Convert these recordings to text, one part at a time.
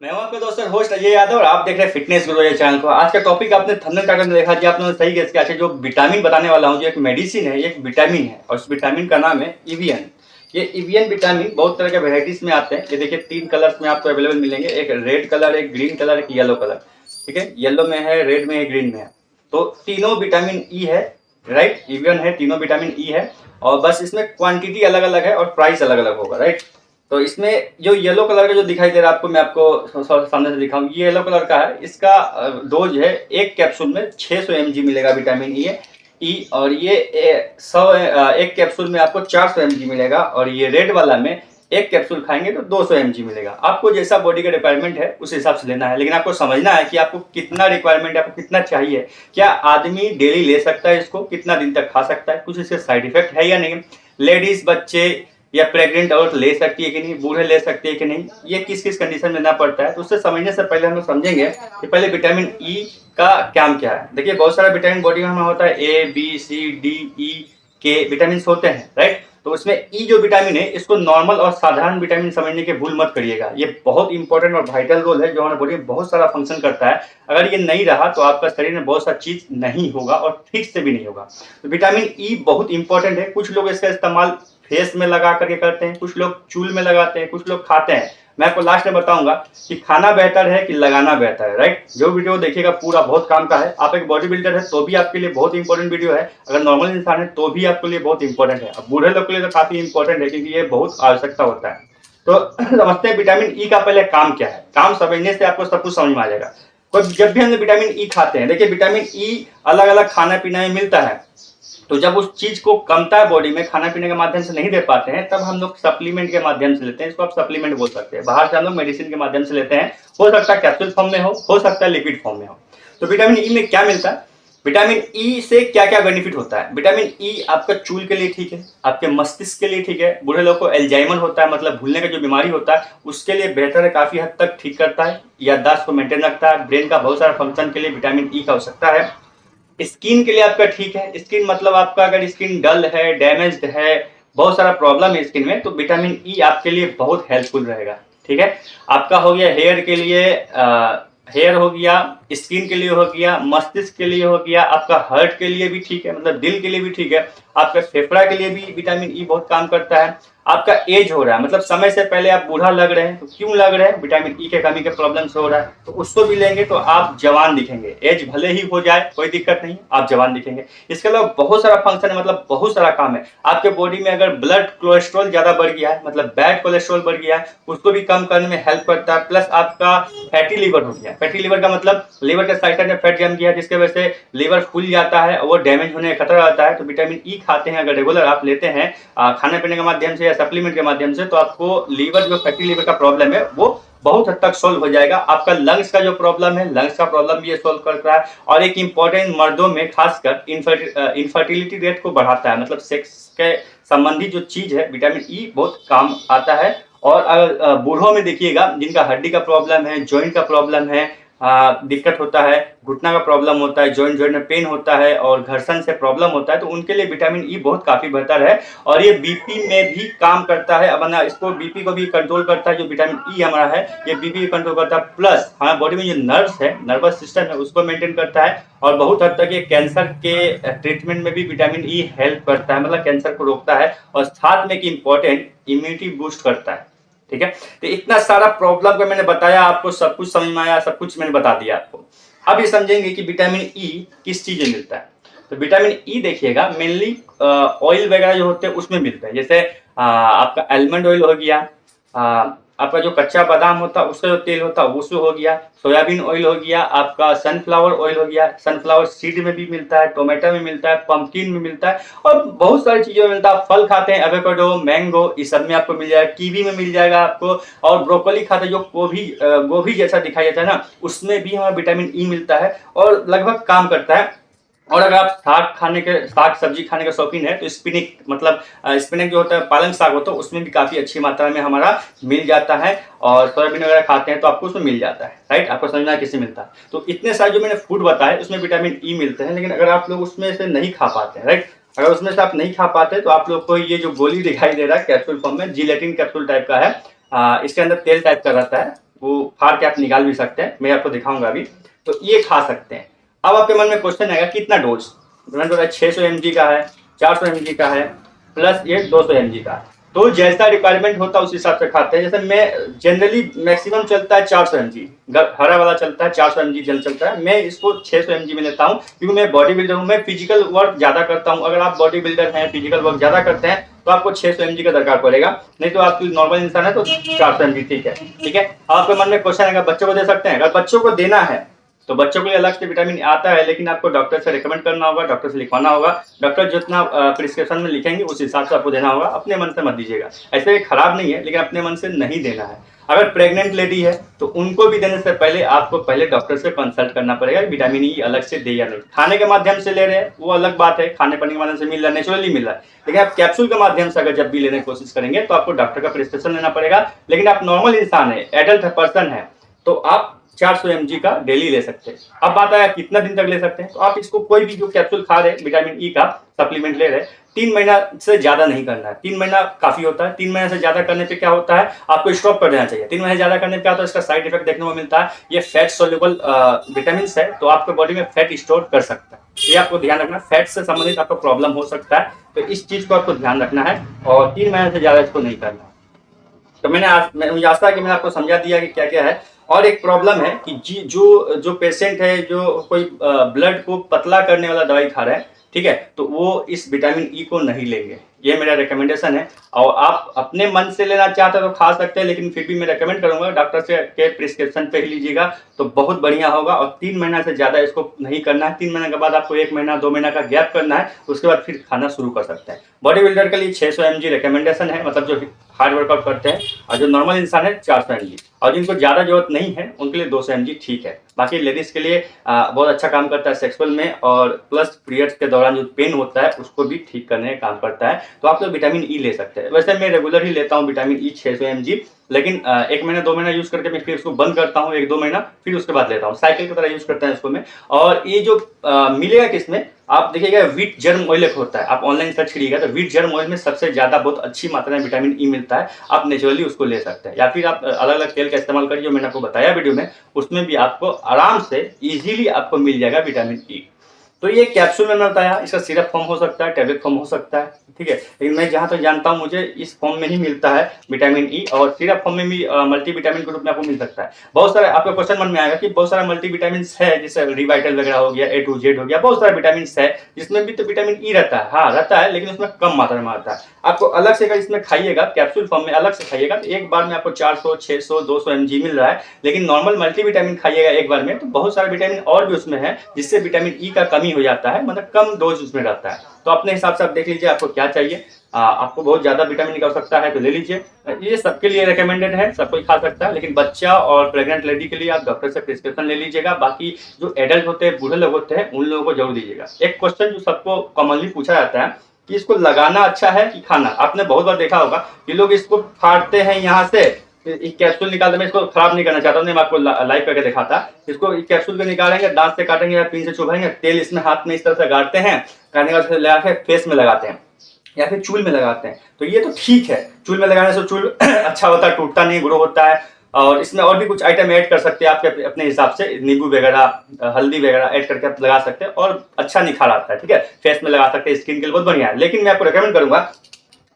मैं हूं आपका दोस्त और होस्ट अजय यादव और आप देख रहे हैं फिटनेस गुरु ये चैनल को। आज का टॉपिक आपने थंबनेल टाइटल में देखा जी, आपने सही गेस किया। अच्छा, जो विटामिन बताने वाला हूं, जो एक मेडिसिन है, एक विटामिन है और उस विटामिन का नाम है इवियन। ये इवियन विटामिन बहुत तरह के वेराइटीज में आते हैं। ये देखिए 3 कलर्स में आपको अवेलेबल मिलेंगे, एक रेड कलर, एक ग्रीन कलर, एक येलो कलर। ठीक है, येलो में है, रेड में है, ग्रीन में है। तो तीनों विटामिन ई है, राइट। इवियन है, तीनों विटामिन ई है और बस इसमें क्वांटिटी अलग अलग है और प्राइस अलग अलग होगा, राइट। तो इसमें जो येलो कलर का जो दिखाई दे रहा है आपको, मैं आपको सामने से दिखाऊं, ये येलो कलर का है। इसका डोज है, एक कैप्सूल में 600 mg मिलेगा विटामिन ई। और ये 100 एक कैप्सूल में आपको 400 mg मिलेगा। और ये रेड वाला में एक कैप्सूल खाएंगे तो 200 mg मिलेगा। आपको जैसा बॉडी का रिक्वायरमेंट है उस हिसाब से लेना है, लेकिन आपको समझना है कि आपको कितना रिक्वायरमेंट है, आपको कितना चाहिए। क्या आदमी डेली ले सकता है इसको, कितना दिन तक खा सकता है, कुछ इसके साइड इफेक्ट है या नहीं, लेडीज, बच्चे या प्रेग्नेंट औरत ले सकती है कि नहीं, बूढ़े ले सकते हैं कि नहीं, ये किस किस कंडीशन में लेना पड़ता है। तो उससे समझने से पहले हम लोग समझेंगे कि पहले विटामिन ई का काम क्या है। देखिए बहुत सारा विटामिन बॉडी में होता है, A B C D E के विटामिन होते हैं, राइट। तो उसमें ई जो विटामिन है, इसको नॉर्मल और साधारण विटामिन समझने के भूल मत करिएगा। ये बहुत इंपॉर्टेंट और वाइटल रोल है, जो हमारे बॉडी में बहुत सारा फंक्शन करता है। अगर ये नहीं रहा तो आपका शरीर में बहुत सारा चीज नहीं होगा और ठीक से भी नहीं होगा। तो विटामिन ई बहुत इंपॉर्टेंट है। कुछ लोग इसका इस्तेमाल फेस में लगा करके करते हैं, कुछ लोग चूल में लगाते हैं, कुछ लोग खाते हैं। मैं आपको लास्ट में बताऊंगा कि खाना बेहतर है कि लगाना बेहतर है, राइट। जो वीडियो देखिएगा पूरा बहुत काम का है। आप एक बॉडी बिल्डर है तो भी आपके लिए बहुत इंपॉर्टेंट वीडियो है, अगर नॉर्मल इंसान है तो भी आपके लिए बहुत इंपॉर्टेंट है। अब बूढ़े लोग के लिए तो काफी इंपॉर्टेंट है, क्योंकि ये बहुत आवश्यकता होता है। तो समझते हैं विटामिन ई का पहले काम क्या है। काम समझने से आपको सब कुछ समझ में आ जाएगा। कोई जब भी हम विटामिन ई खाते हैं, देखिए विटामिन ई अलग अलग खाना पीना में मिलता है। तो जब उस चीज को कमता है बॉडी में, खाना पीने के माध्यम से नहीं दे पाते हैं, तब हम लोग सप्लीमेंट के माध्यम से लेते हैं। इसको आप सप्लीमेंट बोल सकते हैं। बाहर से हम लोग मेडिसिन के माध्यम से लेते हैं। हो सकता है कैप्सूल फॉर्म में हो सकता है लिक्विड फॉर्म में हो। तो विटामिन ई में क्या मिलता है, विटामिन ई से क्या क्या बेनिफिट होता है। विटामिन ई आपका चूल के लिए ठीक है, आपके मस्तिष्क के लिए ठीक है। बूढ़े लोग को एल्जाइमर होता है, मतलब भूलने का जो बीमारी होता है, उसके लिए बेहतर है, काफी हद तक ठीक करता है। याददाश्त को मेंटेन रखता है। ब्रेन का बहुत सारा फंक्शन के लिए विटामिन ई का आवश्यकता है। स्किन के लिए आपका ठीक है। स्किन मतलब आपका अगर स्किन डल है, डैमेज्ड है, बहुत सारा प्रॉब्लम है स्किन में, तो विटामिन ई आपके लिए बहुत हेल्पफुल रहेगा। ठीक है, आपका हो गया हेयर के लिए, हेयर हो गया, स्किन के लिए हो गया, मस्तिष्क के लिए हो गया, आपका हार्ट के लिए भी ठीक है, मतलब दिल के लिए भी ठीक है। आपका फेफड़ा के लिए भी विटामिन ई बहुत काम करता है। आपका एज हो रहा है, मतलब समय से पहले आप बूढ़ा लग रहे हैं, तो क्यों लग रहे हैं, विटामिन ई के कमी के प्रॉब्लम से हो रहा है, तो उसको भी लेंगे तो आप जवान दिखेंगे। एज भले ही हो जाए कोई दिक्कत नहीं, आप जवान दिखेंगे। इसके अलावा बहुत सारा फंक्शन है, मतलब बहुत सारा काम है। आपके बॉडी में अगर ब्लड कोलेस्ट्रॉल ज्यादा बढ़ गया है, मतलब बैड कोलेस्ट्रॉल बढ़ गया है, उसको भी कम करने में हेल्प करता है। प्लस आपका फैटी लीवर हो गया। फैटी लीवर का मतलब लीवर के साइड में फैट जम गया, जिसकी वजह से लीवर फूल जाता है और वो डैमेज होने का खतरा रहता है। तो विटामिन ई खाते हैं, अगर रेगुलर आप लेते हैं खाने पीने के माध्यम से या सप्लीमेंट के माध्यम से, तो आपको लीवर, जो फैटी लीवर का प्रॉब्लम है, वो बहुत हद तक सोल्व हो जाएगा। आपका लंग्स का जो प्रॉब्लम है, लंग्स का प्रॉब्लम भी ये सोल्व करता है। और एक इंपॉर्टेंट मर्दों में खासकर इनफर्टिलिटी रेट को बढ़ाता है, मतलब सेक्स के संबंधी जो चीज है, विटामिन ई बहुत काम आता है। और अगर बूढ़ों में देखिएगा, जिनका हड्डी का प्रॉब्लम है, जॉइंट का प्रॉब्लम है, दिक्कत होता है, घुटना का प्रॉब्लम होता है, जॉइंट जॉइंट में पेन होता है और घर्षण से प्रॉब्लम होता है, तो उनके लिए विटामिन ई बहुत काफी बेहतर है। और ये बीपी में भी काम करता है, अपना इसको बीपी को भी कंट्रोल करता है। जो विटामिन ई हमारा है, ये बीपी को कंट्रोल करता है। प्लस हमारे बॉडी में जो नर्व्स है, नर्वस सिस्टम है, उसको मेंटेन करता है। और बहुत हद तक ये कैंसर के ट्रीटमेंट में भी विटामिन ई हेल्प करता है, मतलब कैंसर को रोकता है। और साथ में एक इंपॉर्टेंट इम्यूनिटी बूस्ट करता है। ठीक है, तो इतना सारा प्रॉब्लम का मैंने बताया आपको, सब कुछ समझ में आया, सब कुछ मैंने बता दिया आपको। अब ये समझेंगे कि विटामिन ई किस चीज में मिलता है। तो विटामिन ई देखिएगा मेनली ऑयल वगैरह जो होते हैं उसमें मिलता है। जैसे आपका आलमंड ऑयल हो गया, आपका जो कच्चा बादाम होता है उसका जो तेल होता है उसमें हो गया, सोयाबीन ऑयल हो गया, आपका सनफ्लावर ऑयल हो गया, सनफ्लावर सीड में भी मिलता है, टोमेटो में मिलता है, पंपकिन में मिलता है, और बहुत सारी चीजों में मिलता है। फल खाते हैं, एवोकाडो, मैंगो, इस सब में आपको मिल जाएगा। कीवी में मिल जाएगा आपको। और ब्रोकोली खाते हैं, जो गोभी जैसा दिखाई देता है ना, उसमें भी हमें विटामिन ई मिलता है और लगभग काम करता है। और अगर आप साग सब्जी खाने के शौकीन है, तो स्पिनिक, मतलब स्पिनिक जो होता है, पालक साग होता है, उसमें भी काफी अच्छी मात्रा में हमारा मिल जाता है। और सोयाबीन वगैरह खाते हैं तो आपको उसमें मिल जाता है, राइट। आपको समझना है किससे मिलता है। तो इतने सारे जो मैंने फूड बताए उसमें विटामिन ई मिलते हैं। लेकिन अगर आप लोग उसमें से नहीं खा पाते हैं, राइट, अगर उसमें से आप नहीं खा पाते, तो आप लोग को ये जो गोली दिखाई दे रहा है कैप्सूल फॉर्म में, जिलेटिन कैप्सूल टाइप का है, इसके अंदर तेल टाइप का रहता है, वो फाड़ के आप निकाल भी सकते हैं, मैं आपको दिखाऊंगा अभी। तो ये खा सकते हैं। अब आपके मन में क्वेश्चन आएगा कितना डोज, मैंने बोला 600 mg का है, 400 mg का है, प्लस ये 200 mg का है। तो जैसा रिक्वायरमेंट होता है उस हिसाब से खाते हैं। जैसे मैं जनरली मैक्सिमम चलता है 400 mg, हरा वाला चलता है 400 mg जल चलता है, मैं इसको 600 mg में लेता हूँ क्योंकि मैं बॉडी बिल्डर हूँ, मैं फिजिकल वर्क ज्यादा करता हूँ। अगर आप बॉडी बिल्डर हैं, फिजिकल वर्क ज्यादा करते हैं तो आपको 600 mg का दरकार पड़ेगा, नहीं तो आप नॉर्मल इंसान है तो 400 mg ठीक है। ठीक है, आपके मन में क्वेश्चन आएगा बच्चों को दे सकते हैं? अगर बच्चों को देना है तो बच्चों के लिए अलग से विटामिन आता है, लेकिन आपको डॉक्टर से रिकमेंड करना होगा, डॉक्टर से लिखवाना होगा। डॉक्टर जितना प्रिस्क्रिप्शन में लिखेंगे उस हिसाब से आपको देना होगा, अपने मन से मत दीजिएगा। ऐसे खराब नहीं है, लेकिन अपने मन से नहीं देना है। अगर प्रेग्नेंट लेडी है तो उनको भी देने से पहले आपको पहले डॉक्टर से कंसल्ट करना पड़ेगा विटामिन ई अलग से दे या नहीं। खाने के माध्यम से ले रहे हैं वो अलग बात है, खाने पीने के माध्यम से मिल रहा है, नेचुरली मिल रहा है, लेकिन आप कैप्सूल के माध्यम से अगर जब भी लेने की कोशिश करेंगे तो आपको डॉक्टर का प्रिस्क्रिप्शन लेना पड़ेगा। लेकिन आप नॉर्मल इंसान है, एडल्ट पर्सन है, तो आप 400 mg का डेली ले सकते हैं। अब बात आया कितना दिन तक ले सकते हैं, तो आप इसको कोई भी जो कैप्सूल खा रहे हैं विटामिन ई का सप्लीमेंट ले रहे हैं, 3 महीना से ज्यादा नहीं करना है। 3 महीना काफी होता है। 3 महीने से ज्यादा करने पे क्या होता है, आपको स्टॉप कर देना चाहिए। 3 महीने ज्यादा करने पे क्या होता है, इसका साइड इफेक्ट देखने को मिलता है। ये फैट सोल्यूबल विटामिन है, तो आपके बॉडी में फैट स्टोर कर सकता है। ये आपको ध्यान रखना, फैट से संबंधित आपको प्रॉब्लम हो सकता है, तो इस चीज को आपको ध्यान रखना है और 3 महीने से ज्यादा इसको नहीं करना है। तो मुझे आशा है कि मैंने आपको समझा दिया कि क्या क्या है। और एक प्रॉब्लम है कि जो पेशेंट है, जो कोई ब्लड को पतला करने वाला दवाई खा रहा है, ठीक है, तो वो इस विटामिन ई को नहीं लेंगे, ये मेरा रिकमेंडेशन है। और आप अपने मन से लेना चाहते हैं तो खा सकते हैं, लेकिन फिर भी मैं रिकमेंड करूंगा डॉक्टर से के प्रिस्क्रिप्शन पे ही लीजिएगा तो बहुत बढ़िया होगा। और 3 महीना से ज्यादा इसको नहीं करना है। 3 महीने के बाद आपको 1 महीना 2 महीना का गैप करना है, उसके बाद फिर खाना शुरू कर सकते हैं। बॉडी बिल्डर के लिए 600 mg रिकमेंडेशन है, मतलब जो हार्ड वर्कआउट करते हैं, और जो नॉर्मल इंसान है 400 mg, और जिनको ज्यादा जरूरत नहीं है उनके लिए 200 mg ठीक है। बाकी लेडीज के लिए बहुत अच्छा काम करता है सेक्सुअल में, और प्लस पीरियड्स के दौरान जो पेन होता है उसको भी ठीक करने का काम करता है। तो आप तो विटामिन ई ले सकते हैं। वैसे मैं रेगुलर ही लेता हूँ विटामिन ई 600 mg, लेकिन 1 महीना 2 महीना यूज करके मैं फिर उसको बंद करता हूँ, 1-2 महीना, फिर उसके बाद लेता हूँ। साइकिल की तरह यूज करता है इसको मैं। और ये जो मिलेगा किसमें, आप देखिएगा व्हीट जर्म ऑयल एक होता है, आप ऑनलाइन सर्च करिएगा तो व्हीट जर्म ऑयल में सबसे ज्यादा बहुत अच्छी मात्रा में विटामिन ई मिलता है। आप नेचुरली उसको ले सकते हैं, या फिर आप अलग अलग तेल का इस्तेमाल करिए, जो मैंने आपको बताया वीडियो में, उसमें भी आपको आराम से इजीली आपको मिल जाएगा विटामिन ई। तो ये कैप्सूल में बताया, इसका सिरप फॉर्म हो सकता है, टैबलेट फॉर्म हो सकता है, ठीक है, लेकिन मैं जहां तक जानता हूं मुझे इस फॉर्म में ही मिलता है विटामिन ई, और सिरप फॉर्म में भी मल्टीविटामिन के रूप में आपको मिल सकता है। बहुत सारे आपका क्वेश्चन मन में आएगा कि बहुत सारा मल्टीविटामिन है, जैसे रिवाइटल वगैरह हो गया, A to Z हो गया, बहुत सारे विटामिन है जिसमें भी तो विटामिन ई रहता है। हाँ रहता है, लेकिन उसमें कम मात्रा में आता है। आपको अलग से अगर इसमें खाइएगा, कैप्सूल फॉर्म में अलग से खाइएगा, तो एक बार में आपको 400, 600, 200 mg मिल रहा है। लेकिन नॉर्मल मल्टीविटामिन खाइएगा एक बार में तो बहुत सारे विटामिन और भी उसमें है, जिससे विटामिन ई का कमी हो जाता है, मतलब कम डोज उसमें रहता है। तो अपने हिसाब से आप देख लीजिए आपको क्या चाहिए। आपको बहुत ज्यादा विटामिन की आवश्यकता है तो ले लीजिए। ये सबके लिए रिकमेंडेड है, सब कोई खा सकता है, लेकिन बच्चा और प्रेग्नेंट लेडी के लिए आप डॉक्टर से प्रिस्क्रिप्शन ले लीजिएगा। बाकी जो एडल्ट होते हैं, बूढ़े लोग होते हैं, उन लोगों को जरूर दीजिएगा। एक क्वेश्चन जो सबको कॉमनली पूछा जाता है कि इसको लगाना अच्छा है कि खाना। आपने बहुत बार देखा होगा कि लोग इसको फाड़ते हैं, यहाँ से एक कैप्सूल निकालते, मैं इसको खराब नहीं करना चाहता हूँ, मैं आपको लाइव करके दिखाता। इसको कैप्सूल को निकालेंगे, दांत से काटेंगे या पिन से चुभाएंगे, तेल इसमें हाथ में इस तरह से गाड़ते हैं, काटने के बाद लगा के फेस में लगाते हैं या फिर चूल में लगाते हैं। तो ये तो ठीक है, चूल में लगाने से चूल अच्छा होता है, टूटता नहीं, ग्रो होता है। और इसमें और भी कुछ आइटम ऐड कर सकते हैं आप अपने हिसाब से, नींबू वगैरह, हल्दी वगैरह ऐड करके आप लगा सकते हैं और अच्छा निखार आता है, ठीक है। फेस में लगा सकते हैं, स्किन के लिए बहुत बढ़िया है। लेकिन मैं आपको रिकमेंड करूंगा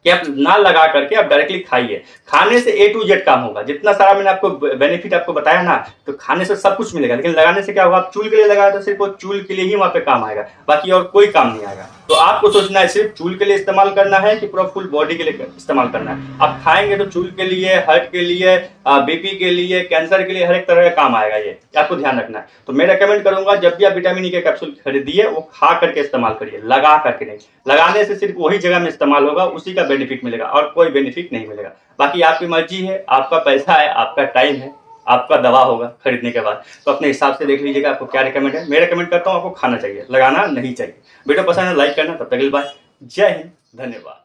कि आप ना लगा करके आप डायरेक्टली खाइए। खाने से A to Z काम होगा। जितना सारा मैंने आपको बेनिफिट आपको बताया ना, तो खाने से सब कुछ मिलेगा, लेकिन लगाने से क्या होगा, आप चूल के लिए लगाया तो सिर्फ वो चूल के लिए ही वहां पे काम आएगा, बाकी और कोई काम नहीं आएगा। तो आपको सोचना है सिर्फ चूल के लिए इस्तेमाल करना है कि पूरा फुल बॉडी के लिए इस्तेमाल करना है। आप खाएंगे तो चूल के लिए, हार्ट के लिए, बीपी के लिए, कैंसर के लिए, हर एक तरह का काम आएगा, ये आपको ध्यान रखना है। तो मैं रेकमेंड करूंगा जब भी आप विटामिन ई के कैप्सूल खरीदिए, वो खा करके इस्तेमाल करिए, लगा करके नहीं। लगाने से सिर्फ वही जगह में इस्तेमाल होगा, उसी का बेनिफिट मिलेगा और कोई बेनिफिट नहीं मिलेगा। बाकी आपकी मर्जी है, आपका पैसा है, आपका टाइम है, आपका दवा होगा खरीदने के बाद। तो अपने हिसाब से देख लीजिएगा आपको क्या रिकमेंड है। मैं रिकमेंड करता हूँ आपको खाना चाहिए, लगाना नहीं चाहिए। वीडियो पसंद है लाइक करना। तब तक के लिए बाय, जय हिंद, धन्यवाद।